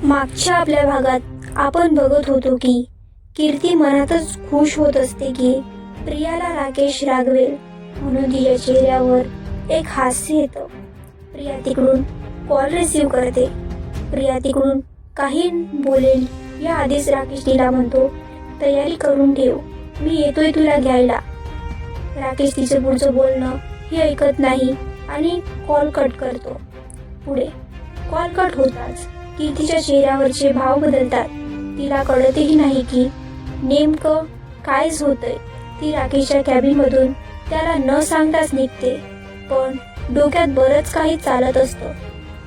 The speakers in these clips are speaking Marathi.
मागच्या आपल्या भागात आपण बघत होतो की कीर्ती मनातच खुश होत असते की प्रियाला राकेश रागवेल म्हणून तिच्या चेहऱ्यावर एक हास्य येतं. प्रिया तिकडून कॉल रिसीव करते. प्रिया तिकडून काही बोलेल या आधीच राकेश तिला म्हणतो, तयारी करून ठेव, मी येतोय तुला घ्यायला. राकेश तिचं पुढचं बोलणं हे ऐकत नाही आणि कॉल कट करतो. पुढे कॉल कट होताच कीर्तीच्या चेहऱ्यावरचे भाव बदलतात. तिला कळतही नाही की नेमकं कायच होतंय. ती राकेशच्या कॅबिनमधून त्याला न सांगताच निघते, पण डोक्यात बरंच काही चालत असतं.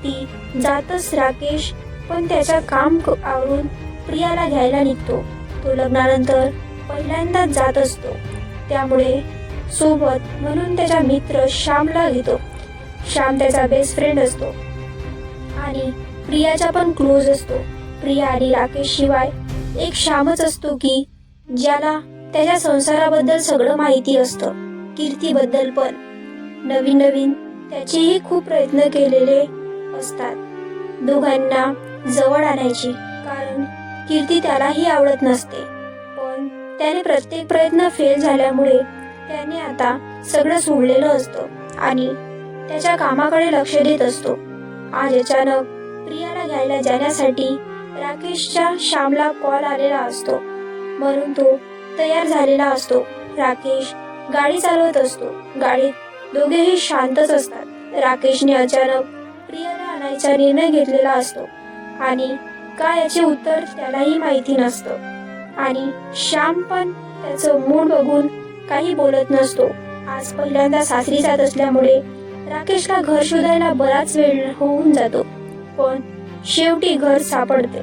ती जातच राकेश पण त्याचं काम आवरून प्रियाला घ्यायला निघतो. तो लग्नानंतर पहिल्यांदाच जात असतो, त्यामुळे सोबत म्हणून त्याचा मित्र श्यामला घेतो. श्याम त्याचा बेस्ट फ्रेंड असतो आणि प्रियाचा पण क्लोज असतो. प्रिया आणि राकेश शिवाय एक श्यामच असतो की ज्याला त्याच्या संसाराबद्दल सगळं माहिती असतं. कीर्तीबद्दल पण नवीन नवीन त्याचेही खूप प्रयत्न केलेले असतात दोघांना जवळ आणायची, कारण कीर्ती त्यालाही आवडत नसते. पण त्याने प्रत्येक प्रयत्न फेल झाल्यामुळे त्याने आता सगळं सोडलेलं असतं आणि त्याच्या कामाकडे लक्ष देत असतो. आज अचानक प्रियाला घ्यायला जाण्यासाठी राकेशच्या श्यामला कॉल आलेला असतो, म्हणून तो तयार झालेला असतो. राकेश गाडी चालवत असतो. गाडीत दोघेही शांतच असतात. राकेशने अचानक प्रियाला आणायचा निर्णय घेतलेला असतो आणि काय याचे उत्तर त्यालाही माहिती नसतं आणि श्याम पण त्याचं मूड बघून काही बोलत नसतो. आज पहिल्यांदा सासरी जात असल्यामुळे राकेशला घर शोधायला बराच वेळ होऊन जातो, पण शेवटी घर सापडते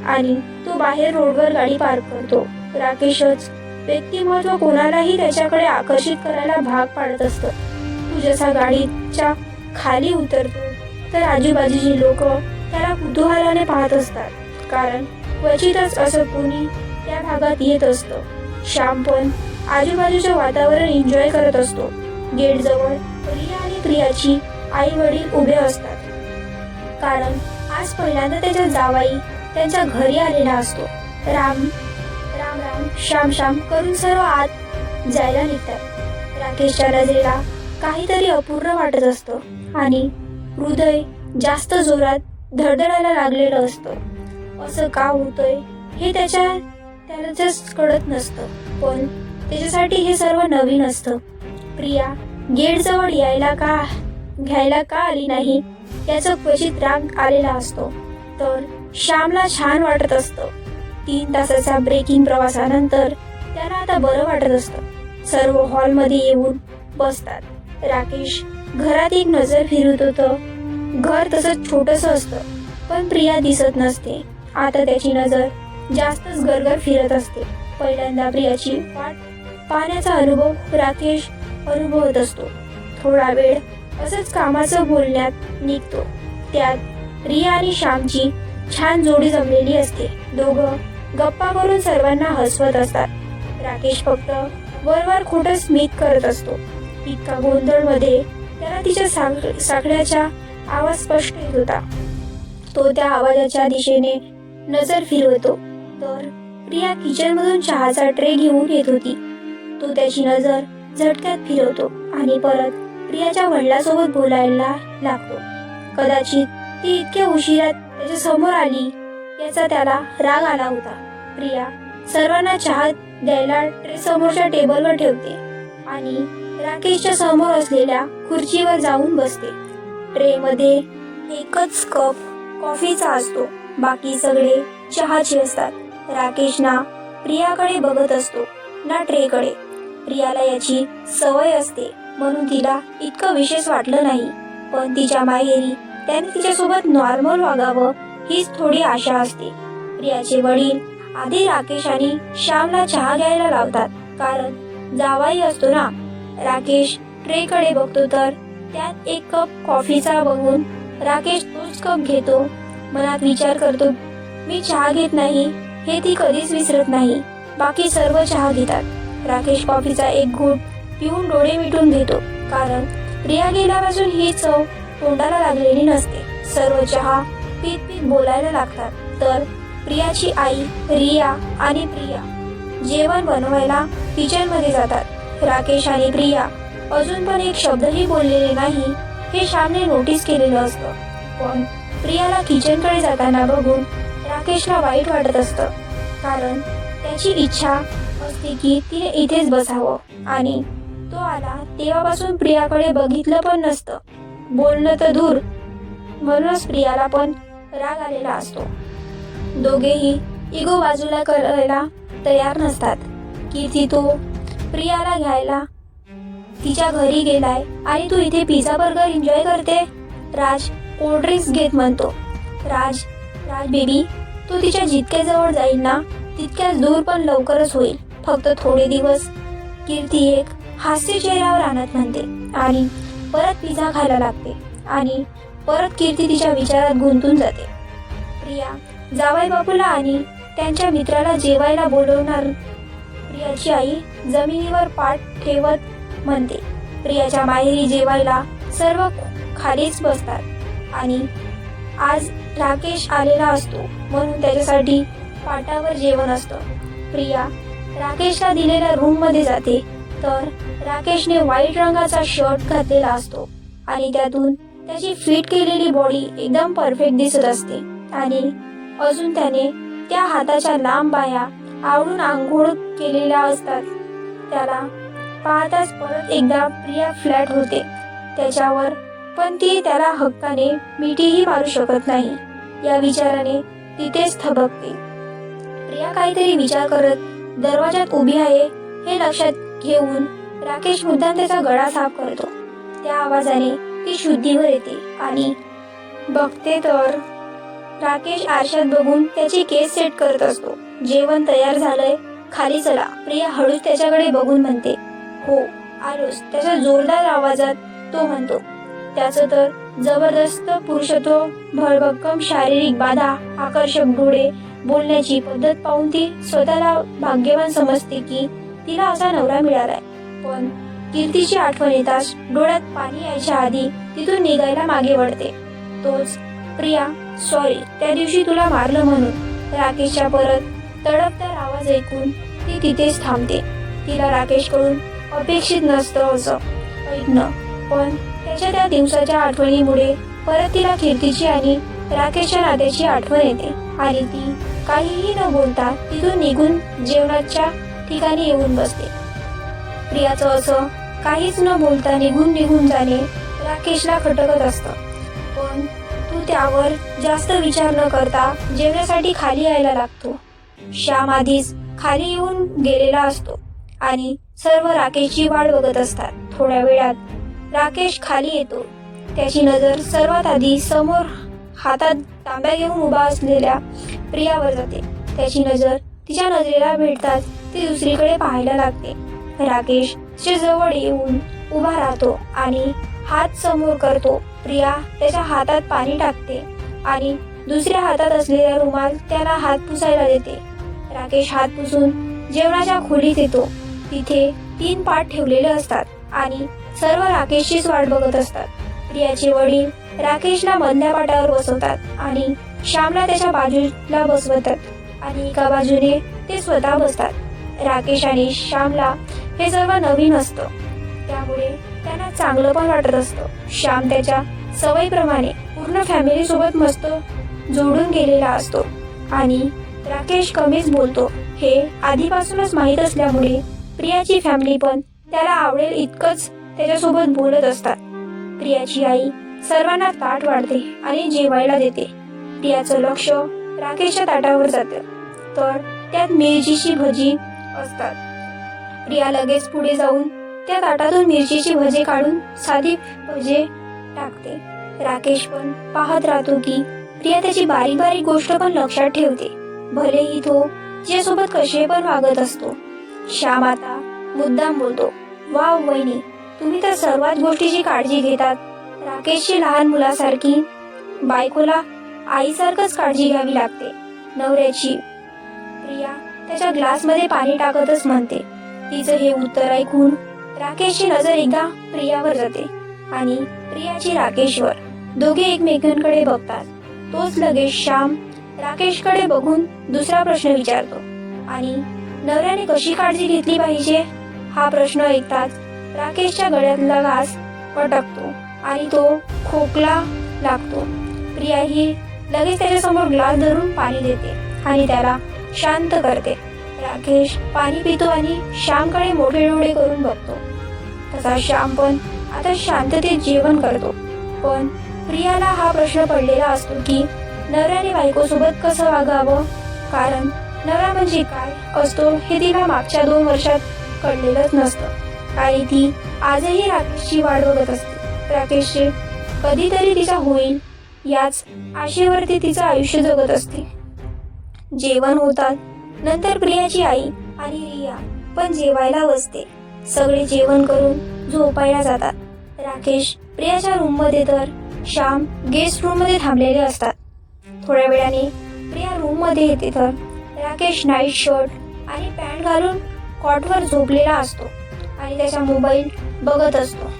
आणि तो बाहेर रोडवर गाडी पार्क करतो. राकेशच व्यक्तिमत्व कोणालाही त्याच्याकडे आकर्षित करायला भाग पाडत असतं. तू जसा गाडीच्या खाली उतरतो तर आजूबाजूची लोक त्याला कुतूहलाने पाहत असतात, कारण क्वचितच असं कोणी त्या भागात येत असतं. श्याम पण आजूबाजूचे वातावरण एन्जॉय करत असतो. गेट जवळ प्रिया आणि प्रियाची आई वडील उभे असतात, कारण आज पहिल्यांदा त्याच्या जावाई त्यांच्या घरी आलेला असतो. राम राम राम श्याम श्याम करून सर्व आत जायला निघतात. राकेशच्या नजरेला काहीतरी अपूर्ण वाटत असतं आणि हृदय जास्त जोरात धडधडायला लागलेलं असतं. असं का होतंय हे त्याला कळत नसतं, पण त्याच्यासाठी हे सर्व नवीन असतं. प्रिया गेट जवळ घ्यायला का आली नाही याचा क्वचित राग आलेला असतो, तर श्यामला छान वाटत असतं. 3 तासाचा ब्रेकिंग प्रवासानंतर त्याला आता बरं वाटत असतं. सर्व हॉलमध्ये येऊन बसतात. राकेश घरात एक नजर फिरत होतं. घर तसंच छोटंसं असतं, पण प्रिया दिसत नसते. आता त्याची नजर जास्तच गरगर फिरत असते. पहिल्यांदा प्रियाची वाट पाहण्याचा अनुभव राकेश अनुभवत असतो. थोडा वेळ असंच कामाचं बोलण्यात निघतो. त्यात प्रिया आणि श्यामची छान जोडी जमलेली असते. दोघं गप्पा करून सर्वांना हसवत असतात. राकेश फक्त वरवर खोटं स्मित करत असतो. इतका गोंधळमध्ये त्याला तिच्या साखळ्याचा आवाज स्पष्ट येत होता. तो त्या आवाजाच्या दिशेने नजर फिरवतो तर प्रिया किचनमधून चहाचा ट्रे घेऊन येत होती. तो त्याची नजर झटक्यात फिरवतो आणि परत प्रियाच्या वडिलांसोबत बोलायला लागतो. कदाचित ती इतक्या उशिरात त्याच्या समोर आली याचा त्याला राग आला होता. प्रिया सर्वांना चहा द्यायला ट्रे समोरच्या टेबलवर ठेवते आणि राकेशच्या समोर असलेल्या खुर्चीवर जाऊन बसते. ट्रे मध्ये एकच कप कॉफीचा असतो, बाकी सगळे चहाचे असतात. राकेश ना प्रियाकडे बघत असतो ना ट्रेकडे. प्रियाला याची सवय असते म्हणून तिला इतकं विशेष वाटलं नाही, पण तिच्या माहेरी त्याने तिच्यासोबत नॉर्मल वागावं हीच थोडी आशा असते. प्रियाचे वडील आधी राकेश आणि श्यामला चहा घ्यायला लावतात, कारण जावाई असतो ना. राकेश ट्रेकडे बघतो तर त्यात एक कप कॉफीचा बघून राकेश तोच कप घेतो. मनात विचार करतो, मी चहा घेत नाही हे ती कधीच विसरत नाही. बाकी सर्व चहा घेतात. राकेश कॉफीचा एक घूट पिऊन डोळे मिटून घेतो, कारण प्रिया गेल्यापासून ही चव तोंडाला लागलेली नसते. सर्व चहा पीत पीत बोलायला लागतात. तर प्रियाची आई रिया आणि प्रिया जेवण बनवायला किचन मध्ये जातात. राकेश आणि प्रिया अजून पण एक शब्दही बोललेले नाही हे श्यामने नोटीस केलेलं असतं. पण प्रियाला किचनकडे जाताना बघून राकेशला वाईट वाटत असतं, कारण त्याची इच्छा असते की तिने इथेच बसावं आणि तो आला तेव्हापासून प्रियाकडे बघितलं पण नसतं. बोलणं तर दूर, म्हणूनच प्रियाला पण राग आलेला असतो. दोघेही इगो बाजूला करायला तयार नसतात. कीर्ती तो प्रियाला घ्यायला तिच्या घरी गेलाय आणि तू इथे पिझ्झा बर्गर एन्जॉय करते. राज कोल्ड ड्रिंक्स घेत म्हणतो. राज बेबी, तू तिच्या जितक्या जवळ जाईल ना तितक्याच दूर पण लवकरच होईल. फक्त थोडे दिवस. कीर्ती एक हास्य चेहऱ्यावर आणत म्हणते आणि परत पिझ्झा खायला लागते आणि परत कीर्ती तिच्या विचारात गुंतून जाते. प्रिया जावई बापूला आणि त्यांच्या मित्राला जेवायला बोलवणार. प्रियाची आई जमिनीवर पाठ ठेवत म्हणते. प्रियाच्या माहेरी जेवायला सर्व खालीच बसतात आणि आज राकेश आलेला असतो म्हणून त्याच्यासाठी पाटावर जेवण असतं. प्रिया राकेशला दिलेल्या रूम मध्ये जाते तर राकेशने व्हाईट रंगाचा शर्ट घातलेला असतो आणि त्यातून त्याची फिट केलेली बॉडी एकदम परफेक्ट दिसत असते आणि अजून त्याने त्या हाताच्या लांब बाया आवडून आंघोळ केलेल्या असतात. त्याला पाहताच परत एकदा प्रिया फ्लॅट होते त्याच्यावर, पण ती त्याला हक्काने मिठीही मारू शकत नाही. या विचाराने तिथेच थबकते. प्रिया काहीतरी विचार करत दरवाजात उभी आहे हे लक्षात घेऊन राकेश मुद्दाम त्याचा गळा साफ करतो. त्या आवाजाने ती शुद्धीवर येते आणि बघते तर राकेश आरशात बघून त्याचे केस सेट करत असतो. जेवण तयार झालंय, खाली चला. प्रिया हळूच त्याच्याकडे बघून म्हणते. हो आलोच, त्याच्या जोरदार आवाजात तो म्हणतो. त्याचं तर जबरदस्त पुरुषत्व, भरभक्कम शारीरिक बाधा, आकर्षक डोळे, बोलण्याची पद्धत पाहून ती स्वतःला भाग्यवान समजते की तिला असा नवरा मिळालाय. पण कीर्तीची आठवण येताच डोळ्यात पाणी यायच्या आधी तिथून निघायला मागे वळते. तोच प्रिया, सॉरी त्या दिवशी तुला मारलं म्हणून. राकेशच्या परत तडकदार आवाज ऐकून ती तिथेच थांबते. तिला राकेशकडून अपेक्षित नसतं असं ऐकणं, पण त्याच्या त्या दिवसाच्या आठवणीमुळे परत तिला कीर्तीची आणि राकेशच्या नात्याची आठवण येते आणि ती काहीही न बोलता तिथून निघून जेवणाच्या ठिकाणी येऊन बसते. प्रियाचं असं काहीच न बोलता निघून जाणे राकेशला खटकत असतं, पण तू त्यावर जास्त विचार न करता जेवणासाठी खाली यायला लागतो. श्याम आधीच खाली येऊन गेलेला असतो आणि सर्व राकेशची वाट बघत असतात. थोड्या वेळात राकेश खाली येतो. त्याची नजर सर्वात आधी समोर हातात तांब्या घेऊन उभा असलेल्या प्रियावर जाते. त्याची नजर तिच्या नजरेला भेटताच ती दुसरीकडे पाहायला लागते. राकेश जवळ येऊन उभा राहतो आणि हात समोर करतो. प्रिया त्याच्या हातात पाणी टाकते आणि दुसऱ्या हातात असलेला रुमाल त्याला हात पुसायला देते. राकेश हात पुसून जेवणाच्या खोलीत येतो. तिथे 3 पाट ठेवलेले असतात आणि सर्व राकेशचीच वाट बघत असतात. प्रियाचे वडील राकेशला मधल्या पाटावर बसवतात आणि श्यामला त्याच्या बाजूला बसवतात आणि एका बाजूने ते स्वतः बसतात. राकेश आणि श्यामला हे सर्व नवीन असतं, त्यामुळे त्यांना चांगलं पण वाटत असतं. श्याम त्याच्या सवयीप्रमाणे पूर्ण फॅमिली सोबत मस्त जोडून गेलेला असतो आणि राकेश कमीच बोलतो. हे आधीपासूनच माहीत असल्यामुळे प्रियाची फॅमिली पण त्याला आवडेल इतकंच त्याच्यासोबत बोलत असतात. प्रियाची आई सर्वांना ताट वाढते आणि जेवायला देते. प्रियाचं लक्ष राकेशच्या ताटावर जातं तर त्यात मिरचीची भजी असतात. प्रिया लगेच पुढे जाऊन त्या ताटातून मिरचीची भजी काढून साधी भजे टाकते. राकेश पण पाहत राहतो की प्रिया त्याची बारीक बारीक गोष्ट पण लक्षात ठेवते, भलेही तो तिच्यासोबत कसे पण वागत असतो. श्याम आता मुद्दाम बोलतो. वाव वहिनी, तुम्ही तर सर्वात गोष्टीची काळजी घेतात. राकेशची लहान मुलासारखी बायकोला आईसारखंच काळजी घ्यावी लागते नवऱ्याची. प्रिया त्याच्या ग्लासमध्ये पाणी टाकतच म्हणते. तिचं हे उत्तर ऐकून राकेशची नजर एकदा प्रियावर जाते आणि प्रियाची राकेशवर. दोघे एकमेकांकडे बघतात. तोच लगेच श्याम राकेशकडे बघून दुसरा प्रश्न विचारतो. आणि नवऱ्याने कशी काळजी घेतली पाहिजे हा प्रश्न ऐकताच राकेशच्या गळ्यातला घास पटकतो आणि तो खोकला लागतो. प्रिया ही लगेच त्याच्यासमोर ग्लास धरून पाणी देते आणि त्याला शांत करते. राकेश पाणी पितो आणि श्यामकडे मोठे डोळे करून बघतो. तसा श्याम पण आता शांततेत जेवण करतो. पण प्रियाला हा प्रश्न पडलेला असतो की नवऱ्याने बायकोसोबत कसं वागावं, कारण नवरा म्हणजे काय असतो हे तिला मागच्या 2 वर्षात कळलेलंच नसतं. आणि ती आजही राकेशची वाट बघत असते. राकेशचे कधीतरी तिचा होईल याच आशेवरती तिचं आयुष्य जगत असते. जेवण होतात. नंतर प्रियाची आई आणि रिया पण जेवायला बसते. सगळे जेवण करून झोपायला जातात. राकेश प्रियाच्या रूममध्ये तर श्याम गेस्ट रूममध्ये थांबलेले असतात. थोड्या वेळाने प्रिया रूममध्ये येते तर राकेश नाईट शर्ट आणि पॅन्ट घालून कॉटवर झोपलेला असतो आणि त्याचा मोबाईल बघत असतो.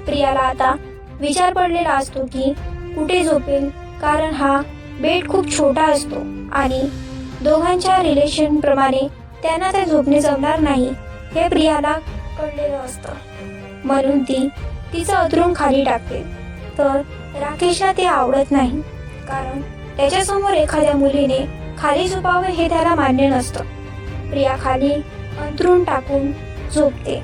प्रियाला आता विचार पडलेला असतो की कुठे झोपेल, कारण हा बेड खूप छोटा असतो आणि दोघांच्या रिलेशन प्रमाणे त्यांना ते झोपणे जमणार नाही हे प्रियाला कळलेलं असतं. म्हणून ती तिचं अंथरूण खाली टाकते. तर राकेशला ते आवडत नाही, कारण त्याच्यासमोर एखाद्या मुलीने खाली झोपावं हे त्याला मान्य नसतं. प्रिया खाली अंथरूण टाकून झोपते.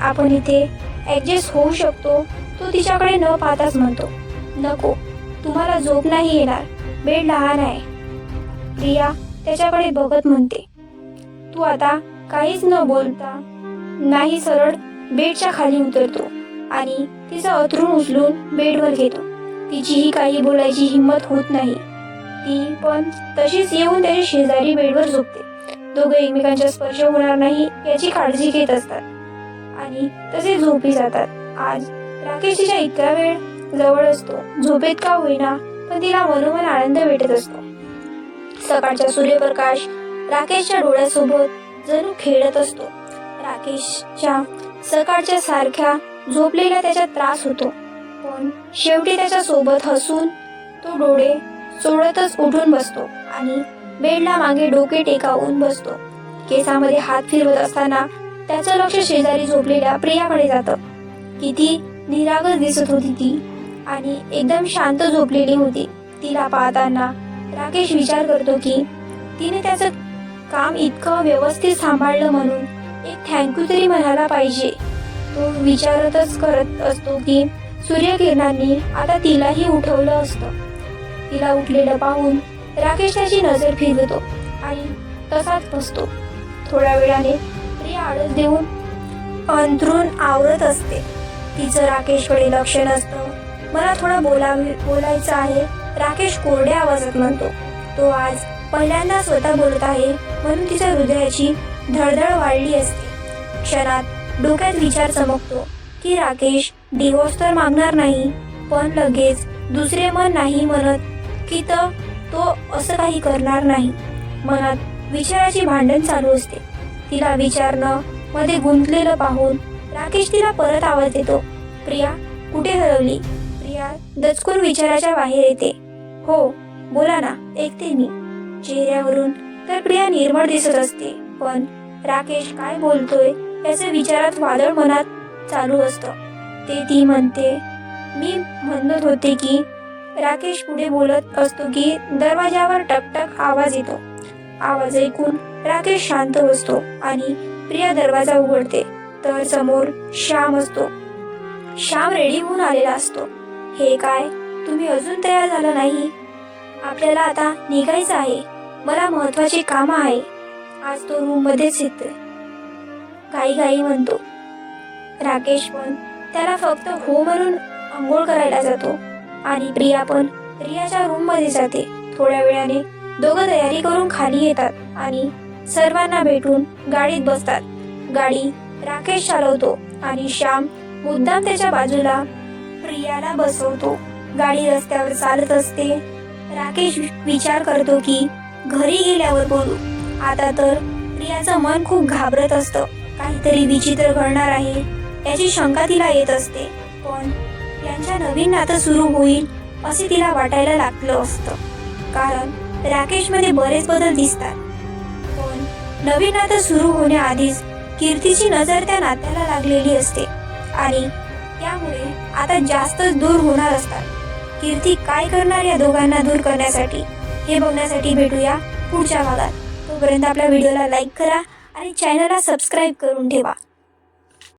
आपण इथे ॲडजस्ट होऊ शकतो, तो तिच्याकडे न पाहताच म्हणतो, नको, तुम्हाला झोप नाही येणार, बेड लहान आहे. प्रिया त्याच्याकडे बघत म्हणते, तू आता काहीच न बोलता नाही सरळ बेडच्या खाली उतरतो आणि तिचं अंथरूण उचलून बेडवर घेतो. तिचीही काही बोलायची हिंमत होत नाही. ती पण तशीच येऊन त्याच्या शेजारी बेडवर झोपते. दोघं एकमेकांच्या स्पर्श होणार नाही याची काळजी घेत असतात आणि तसे झोपी जातात. आज राकेश तिच्या इतका वेळ जवळ असतो, झोपेत का होईना पण तिला मनोमन आनंद भेटत असतो. सकाळचा सूर्यप्रकाश राकेशच्या डोळ्यासोबत जणू खेळत असतो. राकेशच्या सकाळच्या सारख्या झोपलेला त्याचा त्रास होतो, पण शेवटी त्याच्या सोबत हसून तो डोळे चोळतच उठून बसतो आणि बेडला मागे डोके टेकावून बसतो. केसामध्ये हात फिरवत असताना त्याचं लक्ष शेजारी झोपलेल्या प्रियाकडे जातं. किती निरागस दिसत होती ती आणि एकदम शांत झोपलेली होती. तिला पाहताना राकेश विचार करतो की तिने त्याचं काम इतकं व्यवस्थित सांभाळलं म्हणून एक थँक्यू तरी म्हणायला पाहिजे. तो विचारतच करत असतो की सूर्यकिरणांनी आता तिलाही उठवलं असतं. तिला उठलेलं पाहून राकेश त्याची नजर फिरवतो आणि तसाच बसतो. थोड्या वेळाने प्रिया आळस देऊन अंथरूण आवरत असते. तिचं राकेशकडे लक्ष नसतं. मला थोडं बोलायचं आहे, राकेश कोरड्या आवाजात म्हणतो. तो आज पहिल्यांदा स्वतः बोलत आहे म्हणून तिच्या हृदयाची धडधड वाढली असते. क्षणात डोक्यात विचार चमकतो की राकेश डिवोर्स तर मागणार नाही, पण लगेच दुसरे मन नाही म्हणत की तो असं काही करणार नाही. मनात विचाराची भांडण चालू असते. तिला विचारणं मध्ये गुंतलेलं पाहून राकेश तिला परत आवाज देतो, प्रिया कुठे हरवली? प्रिया दचकून विचाराच्या बाहेर येते. हो बोला ना, ऐकते मी. चेहऱ्यावरून तर प्रिया निर्मळ दिसत असते, पण राकेश काय बोलतोय याचे विचारात वादळ मनात चालू असतं. ते ती म्हणते, मी म्हणत होते की राकेश पुढे बोलत असतो की दरवाजावर टकटक आवाज येतो. आवाज ऐकून राकेश शांत बसतो आणि प्रिया दरवाजा उघडते तर समोर श्याम असतो. श्याम रेडी होऊन आलेला असतो. हे काय, तुम्ही अजून तयार झाला नाही? आपल्याला आता निघायचं आहे, मला महत्वाचे काम आहे. आज तो रूम मध्येच येतोय, घाई म्हणतो. राकेश पण त्याला फक्त हो म्हणून आंघोळ करायला जातो आणि प्रिया पण रियाच्या रूम मध्ये जाते. थोड्या वेळाने दोघं तयारी करून खाली येतात आणि सर्वांना भेटून गाडीत बसतात. गाडी राकेश चालवतो आणि श्याम मुद्दाम त्याच्या बाजूला प्रियाला बसवतो. गाडी रस्त्यावर चालत असते. राकेश विचार करतो की घरी गेल्यावर बोलू. आता तर प्रियाचं मन खूप घाबरत असतं. काहीतरी विचित्र घडणार आहे याची शंका तिला येत असते, पण यांच्या नवीन नातं सुरू होईल असे तिला वाटायला लागलं असतं. कारण राकेशमध्ये बरेच बदल दिसतात. पण नवीन नातं सुरू होण्याआधीच कीर्तीची नजर त्या नात्याला लागलेली असते आणि त्यामुळे आता जास्तच दूर होणार असतात. कीर्ती काय करणार या दोघांना दूर करण्यासाठी हे बघण्यासाठी भेटूया पुढच्या भागात. तोपर्यंत आपल्या व्हिडिओला लाईक करा आणि चॅनलला सबस्क्राईब करून ठेवा.